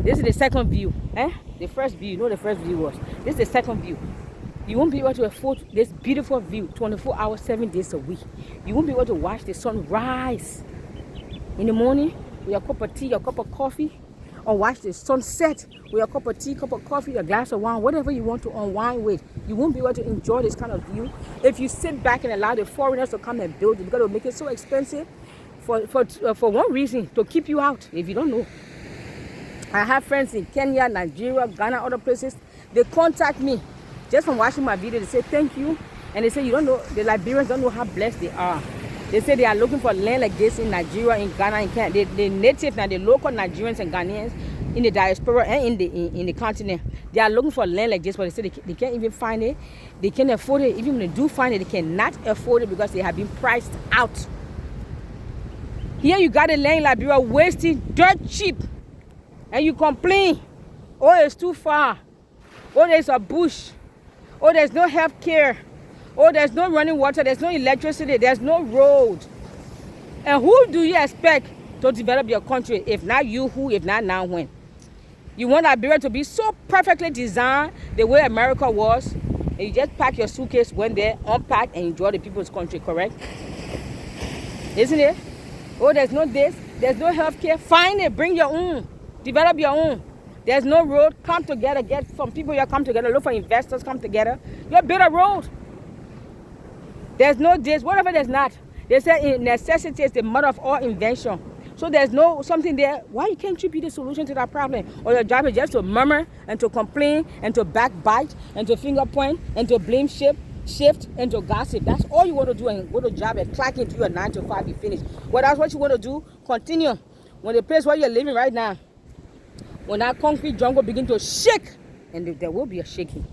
This is the second view. The first view, you know the first view was. This is the second view. You won't be able to afford this beautiful view 24 hours, 7 days a week. You won't be able to watch the sun rise in the morning with your cup of tea, your cup of coffee, or watch the sunset with your cup of tea, cup of coffee, a glass of wine, whatever you want to unwind with. You won't be able to enjoy this kind of view if you sit back and allow the foreigners to come and build it, because it will make it so expensive for one reason, to keep you out. If you don't know, I have friends in Kenya, Nigeria, Ghana, other places. They contact me just from watching my video. They say thank you, and they say you don't know, the Liberians don't know how blessed they are. They say they are looking for land like this in Nigeria, in Ghana, in Kenya. The native now, the local Nigerians and Ghanaians in the diaspora and in the continent, they are looking for land like this, but they say they can't even find it. They can't afford it. Even when they do find it, they cannot afford it because they have been priced out. Here you got a land in Liberia wasting dirt cheap, and you complain, oh, it's too far. Oh, there's a bush. Oh, there's no health care. Oh, there's no running water, there's no electricity, there's no road. And who do you expect to develop your country? If not you, who? If not now, when? You want Liberia to be so perfectly designed the way America was, and you just pack your suitcase, went there, unpack, and enjoy the people's country, correct? Isn't it? Oh, there's no this, there's no health care. Find it, bring your own, develop your own. There's no road, come together, get some people here, come together, look for investors, come together. You build a road. There's no this, whatever there's not. They say necessity is the mother of all invention. So there's no something there. Why can't you be the solution to that problem? Or your job is just to murmur and to complain and to backbite and to finger point and to blame shift and to gossip. That's all you want to do, and go to job and clock into your 9 to 5, you finish. Well, that's what you want to do. Continue. When the place where you're living right now, when that concrete jungle begin to shake, and there will be a shaking,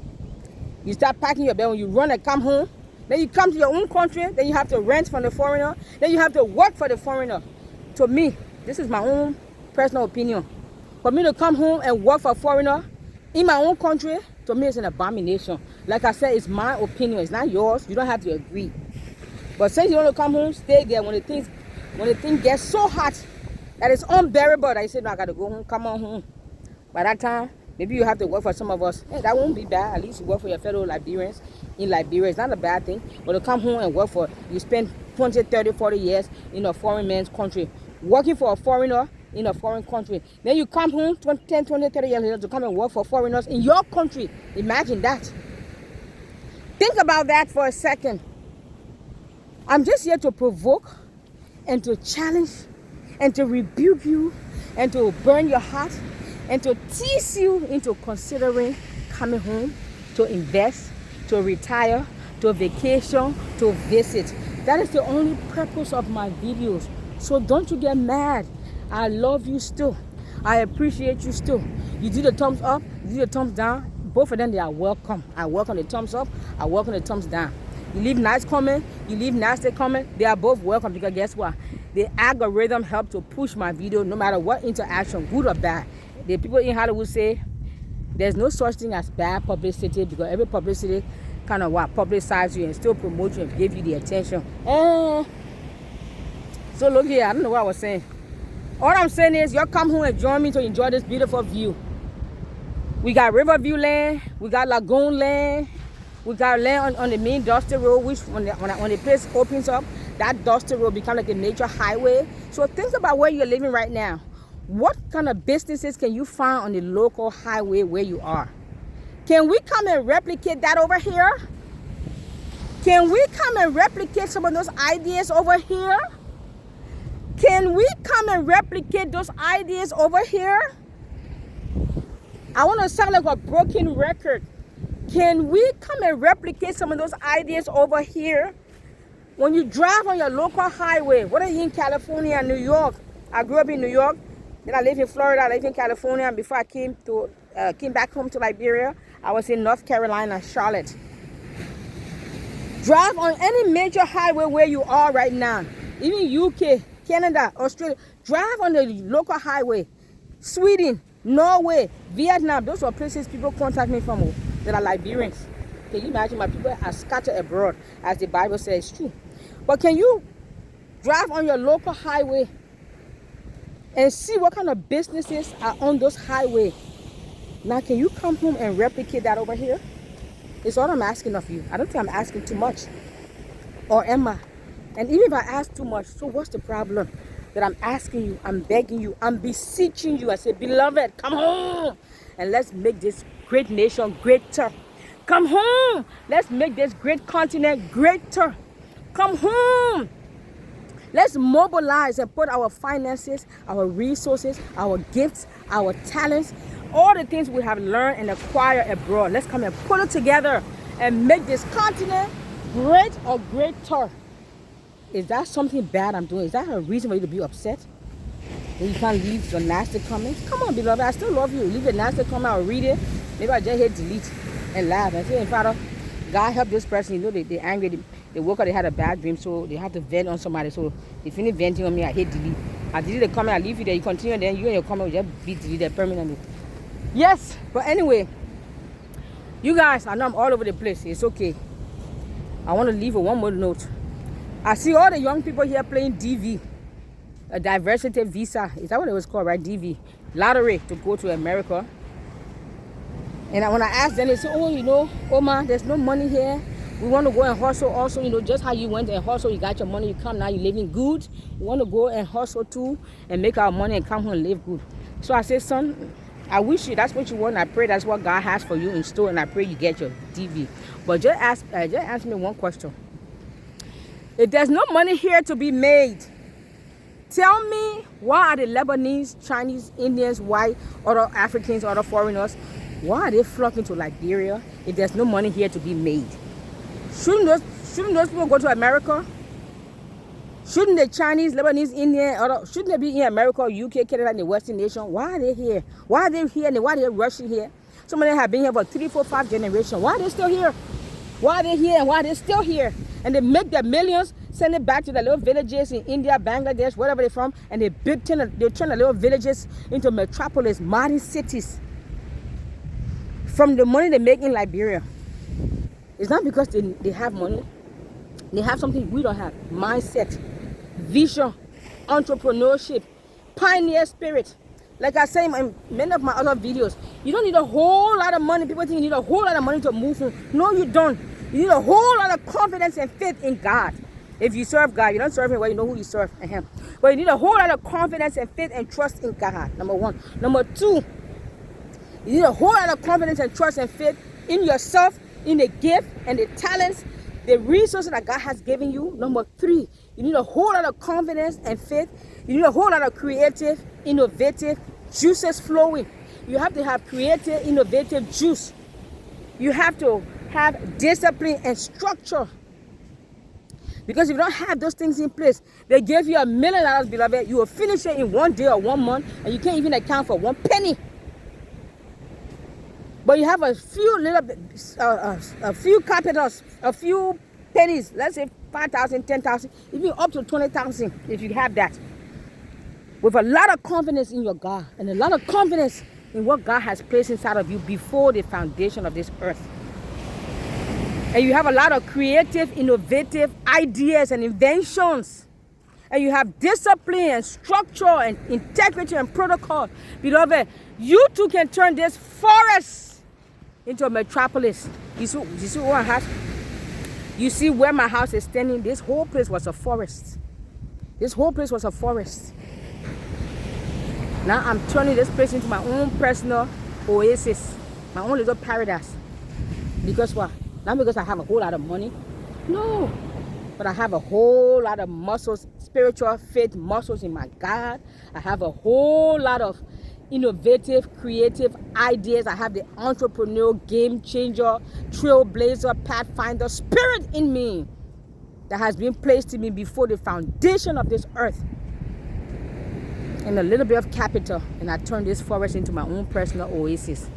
you start packing your bag. When you run and come home, then you come to your own country, then you have to rent from the foreigner, then you have to work for the foreigner. To me, this is my own personal opinion. For me to come home and work for a foreigner in my own country, to me it's an abomination. Like I said, it's my opinion, it's not yours. You don't have to agree. But since you want to come home, stay there. When the thing gets so hot that it's unbearable, that you say, no, I got to go home, come on home. By that time, maybe you have to work for some of us. Hey, that won't be bad. At least you work for your fellow Liberians in Liberia. It's not a bad thing. But to come home and work for, you spend 20, 30, 40 years in a foreign man's country, working for a foreigner in a foreign country. Then you come home 10, 20, 30 years later to come and work for foreigners in your country. Imagine that. Think about that for a second. I'm just here to provoke and to challenge and to rebuke you and to burn your heart and to tease you into considering coming home to invest, to retire, to vacation, to visit. That is the only purpose of my videos. So don't you get mad. I love you still. I appreciate you still. You do the thumbs up, you do the thumbs down. Both of them, they are welcome. I welcome the thumbs up, I welcome the thumbs down. You leave nice comment, you leave nasty comment, they are both welcome, because guess what? The algorithm helps to push my video no matter what interaction, good or bad. The people in Hollywood say there's no such thing as bad publicity, because every publicity kind of publicize you and still promote you and give you the attention. So look here, I don't know what I was saying. All I'm saying is, y'all come home and join me to enjoy this beautiful view. We got Riverview land, we got Lagoon land, we got land on the main dusty road, which when the place opens up, that dusty road becomes like a nature highway. So think about where you're living right now. What kind of businesses can you find on the local highway where you are? Can we come and replicate that over here? Can we come and replicate some of those ideas over here? Can we come and replicate those ideas over here? I want to sound like a broken record. Can we come and replicate some of those ideas over here? When you drive on your local highway, whether you're in California, New York. I grew up in New York. Then I lived in Florida, I lived in California, and before I came back home to Liberia, I was in North Carolina, Charlotte. Drive on any major highway where you are right now, even UK, Canada, Australia. Drive on the local highway. Sweden, Norway, Vietnam, those are places people contact me from that are Liberians. Can you imagine? My people are scattered abroad, as the Bible says, it's true. But can you drive on your local highway and see what kind of businesses are on those highways. Now, can you come home and replicate that over here? It's all I'm asking of you. I don't think I'm asking too much. Or am I? And even if I ask too much, so what's the problem? That I'm asking you, I'm begging you, I'm beseeching you. I say, beloved, come home and let's make this great nation greater. Come home. Let's make this great continent greater. Come home. Let's mobilize and put our finances, our resources, our gifts, our talents, all the things we have learned and acquired abroad. Let's come and put it together and make this continent great or greater. Is that something bad I'm doing? Is that a reason for you to be upset? That you can't leave your nasty comments? Come on, beloved, I still love you. Leave your nasty comment, I'll read it. Maybe I just hit delete and laugh and say, Father, God help this person. You know, they're angry. They woke up, they had a bad dream, so they have to vent on somebody. So they finish venting on me, I hit delete. I delete the comment, I leave you there. You continue, then you and your comment will just be deleted permanently. Yes, but anyway, you guys, I know I'm all over the place. It's okay. I want to leave with one more note. I see all the young people here playing DV, a diversity visa. Is that what it was called, right? DV, lottery to go to America. And when I asked them, they say, oh, you know, Oma, there's no money here. We want to go and hustle also, you know, just how you went and hustle, you got your money, you come now, you're living good. We want to go and hustle too and make our money and come home and live good. So I said, son, I wish you, that's what you want. I pray that's what God has for you in store, and I pray you get your DV. But just answer me one question. If there's no money here to be made, tell me, why are the Lebanese, Chinese, Indians, white, other Africans, other foreigners, why are they flocking to Liberia if there's no money here to be made? Shouldn't those people go to America? Shouldn't the Chinese, Lebanese, Indian, shouldn't they be in America, UK, Canada, and the Western nation? Why are they here? Why are they here and why are they rushing here? Some of them have been here for 3, 4, 5 generations. Why are they still here? Why are they here and why are they still here? And they make their millions, send it back to the little villages in India, Bangladesh, wherever they're from, and they turn the little villages into metropolis, modern cities. From the money they make in Liberia. It's not because they have money. They have something we don't have. Mindset, vision, entrepreneurship, pioneer spirit. Like I say in many of my other videos, you don't need a whole lot of money. People think you need a whole lot of money to move from. No, you don't. You need a whole lot of confidence and faith in God. If you serve God, you don't serve Him, well, you know who you serve. But you need a whole lot of confidence and faith and trust in God. Number one. Number two, you need a whole lot of confidence and trust and faith in yourself, in the gift and the talents, the resources that God has given you. Number three, you need a whole lot of confidence and faith. You need a whole lot of creative, innovative juices flowing. You have to have creative, innovative juice. You have to have discipline and structure. Because if you don't have those things in place, they give you $1 million, beloved. You will finish it in 1 day or 1 month, and you can't even account for 1 penny. But you have a few capitals, a few pennies, let's say 5,000, 10,000, even up to 20,000 if you have that. With a lot of confidence in your God and a lot of confidence in what God has placed inside of you before the foundation of this earth. And you have a lot of creative, innovative ideas and inventions. And you have discipline and structure and integrity and protocol. Beloved, you too can turn this forest into a metropolis. You see what I have? You see where my house is standing? This whole place was a forest. This whole place was a forest. Now I'm turning this place into my own personal oasis, my own little paradise. Because what? Not because I have a whole lot of money. No. But I have a whole lot of muscles, spiritual faith muscles in my God. I have a whole lot of innovative, creative ideas. I have the entrepreneur, game changer, trailblazer, pathfinder spirit in me that has been placed in me before the foundation of this earth. And a little bit of capital, and I turn this forest into my own personal oasis.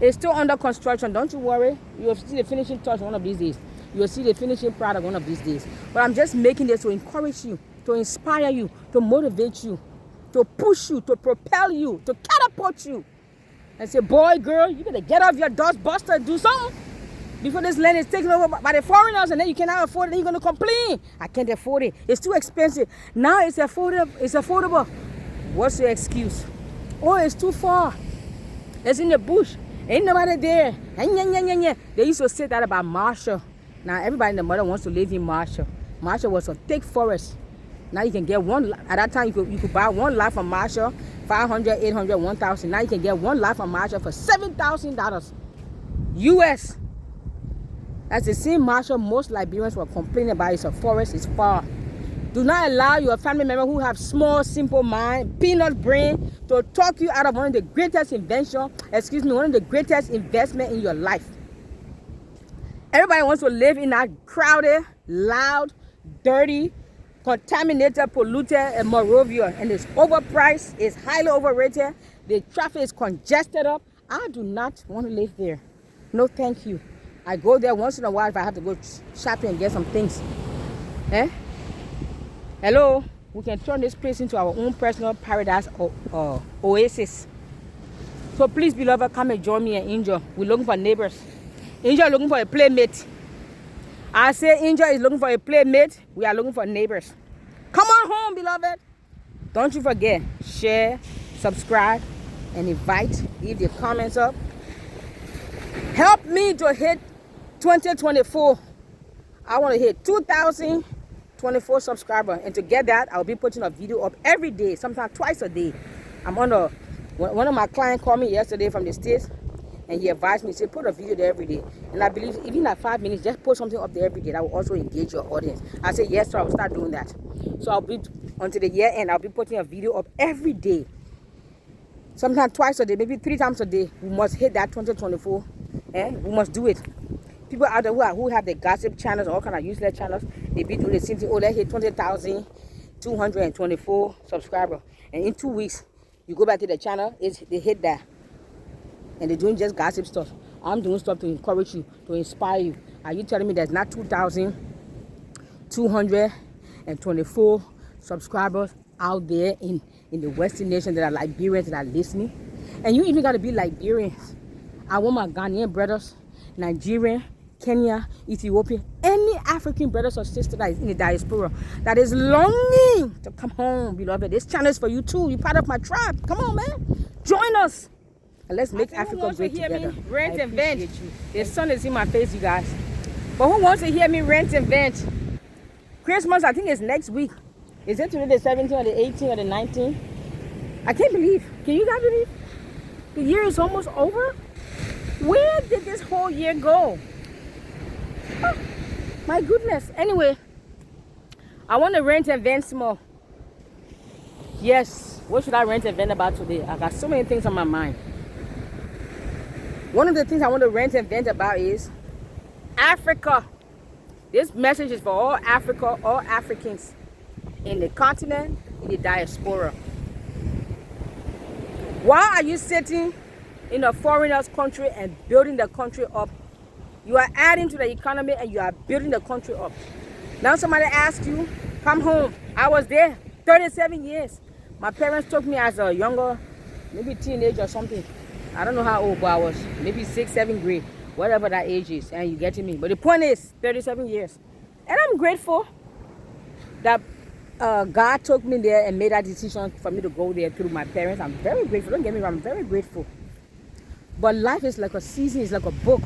It's still under construction. Don't you worry. You'll see the finishing touch one of these days. You'll see the finishing product one of these days. But I'm just making this to encourage you, to inspire you, to motivate you, to push you, to propel you, to catapult you. And say, boy, girl, you better get off your dust buster and do something before this land is taken over by the foreigners, and then you cannot afford it. Then you're going to complain. I can't afford it. It's too expensive. Now it's affordable. What's your excuse? Oh, it's too far. It's in the bush. Ain't nobody there. They used to say that about Marshall. Now everybody in the mother wants to live in Marshall. Marshall was a thick forest. Now you can get one. At that time, you could buy one lot from Marshall, 500, 800, 1,000. Now you can get one lot from Marshall for $7,000 US. That's the same Marshall most Liberians were complaining about. It's a forest. It's far. Do not allow your family member who have small, simple mind, peanut brain, to talk you out of one of the greatest one of the greatest investment in your life. Everybody wants to live in that crowded, loud, dirty, contaminated, polluted, and Monrovia, and it's overpriced, it's highly overrated, the traffic is congested up. I do not want to live there. No, thank you. I go there once in a while if I have to go shopping and get some things. Hello, we can turn this place into our own personal paradise or oasis. So please, beloved, come and join me and Angel. We're looking for neighbors. Angel is looking for a playmate. I say Angel is looking for a playmate. We are looking for neighbors. Come on home, beloved. Don't you forget, share, subscribe, and invite. Leave your comments up. Help me to hit 2024. I want to hit 2,024 subscribers. And to get that, I'll be putting a video up every day, sometimes twice a day. One of my clients called me yesterday from the States. And he advised me, he said, put a video there every day. And I believe even at 5 minutes, just put something up there every day that will also engage your audience. I said, yes, sir, I will start doing that. So I'll be, until the year end, I'll be putting a video up every day. Sometimes twice a day, maybe 3 times a day. We must hit that 2024. We must do it. People out there who have the gossip channels, all kind of useless channels, they be doing the same thing. Oh, let's hit 20,224 subscribers. And in 2 weeks, you go back to the channel, they hit that. And they're doing just gossip stuff. I'm doing stuff to encourage you, to inspire you. Are you telling me there's not 2,224 subscribers out there in the Western nation that are Liberians that are listening? And you even got to be Liberians. I want my Ghanaian brothers, Nigerian, Kenya, Ethiopia, any African brothers or sisters that is in the diaspora that is longing to come home, beloved. This channel is for you too. You're part of my tribe. Come on, man. Join us. And let's make Africa great together. Rant and vent. The sun is in my face, you guys. But who wants to hear me rant and vent? Christmas, I think, is next week. Is it today the 17th or the 18th or the 19th? I can't believe. Can you guys believe? The year is almost over. Where did this whole year go? Oh, my goodness. Anyway, I want to rant and vent some more. Yes. What should I rant and vent about today? I got so many things on my mind. One of the things I want to rant and vent about is Africa. This message is for all Africa, all Africans in the continent, in the diaspora. Why are you sitting in a foreigner's country and building the country up? You are adding to the economy and you are building the country up. Now somebody asks you, come home. I was there 37 years. My parents took me as a younger, maybe teenager or something. I don't know how old, but I was maybe 6th, 7th grade, whatever that age is, and you getting me. But the point is, 37 years. And I'm grateful that God took me there and made that decision for me to go there through my parents. I'm very grateful. Don't get me wrong, I'm very grateful. But life is like a season, it's like a book.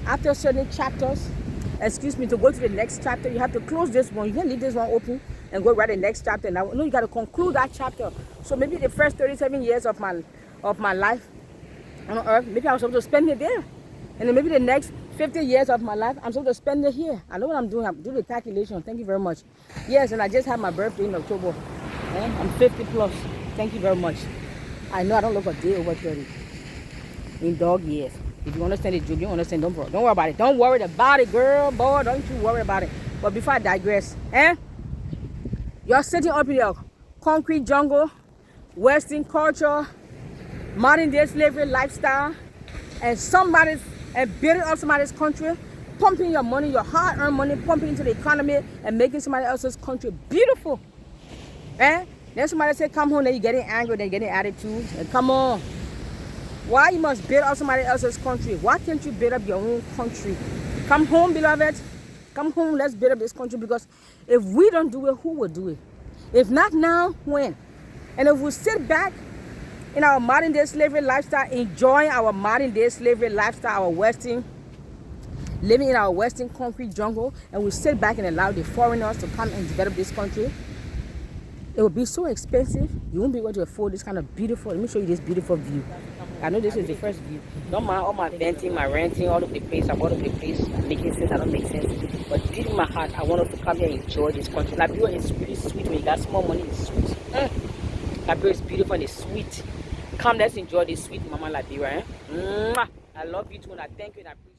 After certain chapters, to go to the next chapter, you have to close this one. You can't leave this one open and go write the next chapter. Now, no, you got to conclude that chapter. So maybe the first 37 years of my life on earth, maybe I was supposed to spend it there. And then maybe the next 50 years of my life, I'm supposed to spend it here. I know what I'm doing. I'm doing the calculation. Thank you very much. Yes, and I just had my birthday in October. I'm 50 plus. Thank you very much. I know I don't look a day over 30 in dog years. If you understand the joke, you understand, don't worry about it. Don't worry about it, girl, boy. Don't you worry about it. But before I digress, you're sitting up in the concrete jungle, Western culture, modern day slavery lifestyle, and building up somebody's country, pumping your money, your hard-earned money, pumping into the economy and making somebody else's country beautiful. Then somebody say, come home, then you're getting angry, then you're getting attitude. And come on. Why you must build up somebody else's country? Why can't you build up your own country? Come home, beloved. Come home, let's build up this country, because if we don't do it, who will do it? If not now, when? And if we sit back in our modern day slavery lifestyle, enjoying our modern day slavery lifestyle, our Western, living in our Western concrete jungle, and we sit back and allow the foreigners to come and develop this country, it will be so expensive. You won't be able to afford this kind of beautiful. Let me show you this beautiful view. I know this is the first view. Don't mind all my venting, my renting, all over the place. I'm all over the place. Making sense, I don't make sense. But deep in my heart, I want us to come here and enjoy this country. Liberia is really sweet. When you got small money, it's sweet. Liberia is beautiful and it's sweet. Come, let's enjoy this sweet mama Liberia. I love you too, and I thank you and I appreciate you.